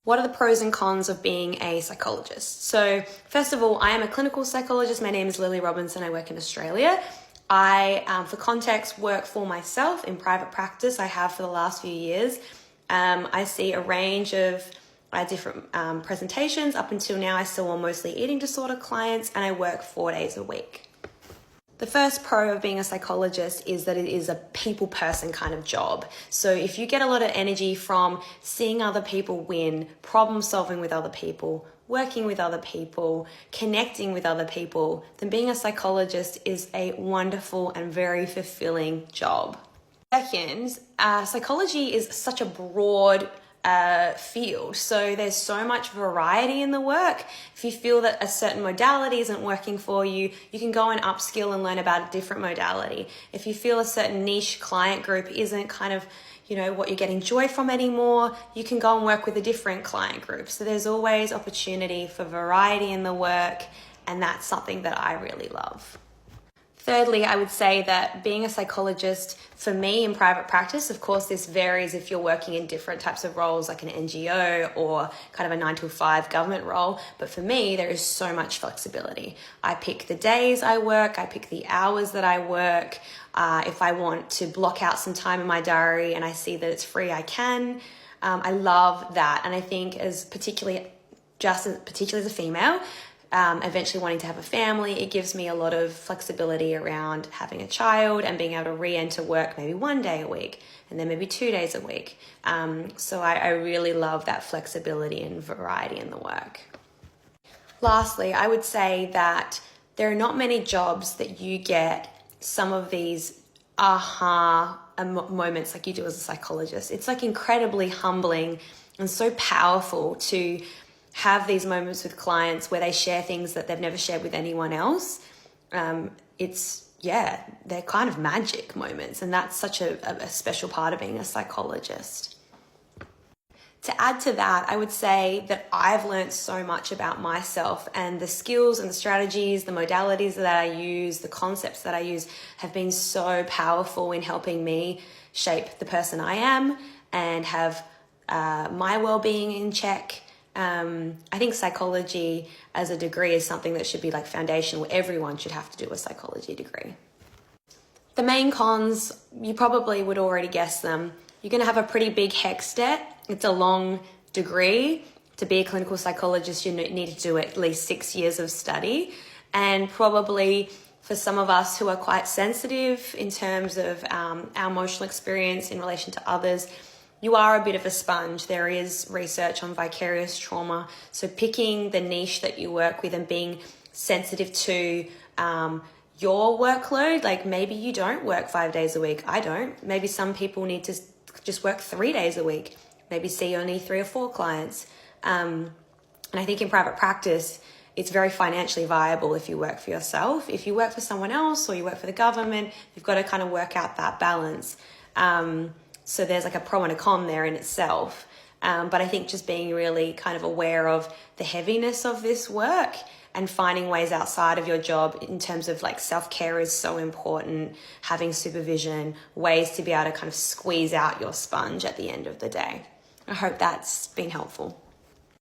What are the pros and cons of being a psychologist? So first of all, I am a clinical psychologist. My name is Lily Robinson. I work in Australia. I, for context, work for myself in private practice. I have for the last few years. I see a range of different presentations. Up until now, I still want mostly eating disorder clients, and I work 4 days a week. The first pro of being a psychologist is that it is a people person kind of job. So if you get a lot of energy from seeing other people win, problem solving with other people, working with other people, connecting with other people, then being a psychologist is a wonderful and very fulfilling job. Second, psychology is such a broad field. So there's so much variety in the work. If you feel that a certain modality isn't working for you, you can go and upskill and learn about a different modality. If you feel a certain niche client group isn't kind of, what you're getting joy from anymore, you can go and work with a different client group. So there's always opportunity for variety in the work, and that's something that I really love. Thirdly, I would say that being a psychologist, for me in private practice, of course, this varies if you're working in different types of roles like an NGO or kind of a 9 to 5 government role. But for me, there is so much flexibility. I pick the days I work, I pick the hours that I work. If I want to block out some time in my diary and I see that it's free, I can. I love that. And I think particularly as a female, eventually wanting to have a family, it gives me a lot of flexibility around having a child and being able to re-enter work maybe 1 day a week and then maybe 2 days a week. So I really love that flexibility and variety in the work. Lastly, I would say that there are not many jobs that you get some of these aha moments like you do as a psychologist. It's like incredibly humbling and so powerful to have these moments with clients where they share things that they've never shared with anyone else. They're kind of magic moments, and that's such a special part of being a psychologist. To add to that, I would say that I've learned so much about myself, and the skills and the strategies, the modalities that I use, the concepts that I use have been so powerful in helping me shape the person I am and have my well-being in check. I think psychology as a degree is something that should be like foundational. Everyone should have to do a psychology degree. The main cons, you probably would already guess them. You're going to have a pretty big HECS debt. It's a long degree. To be a clinical psychologist, you need to do at least 6 years of study. And probably for some of us who are quite sensitive in terms of our emotional experience in relation to others, you are a bit of a sponge. There is research on vicarious trauma. So picking the niche that you work with and being sensitive to your workload, like maybe you don't work 5 days a week. I don't. Maybe some people need to just work 3 days a week, maybe see only 3 or 4 clients. And I think in private practice, it's very financially viable if you work for yourself. If you work for someone else or you work for the government, you've got to kind of work out that balance. So there's like a pro and a con there in itself. But I think just being really kind of aware of the heaviness of this work and finding ways outside of your job in terms of like self-care is so important, having supervision, ways to be able to kind of squeeze out your sponge at the end of the day. I hope that's been helpful.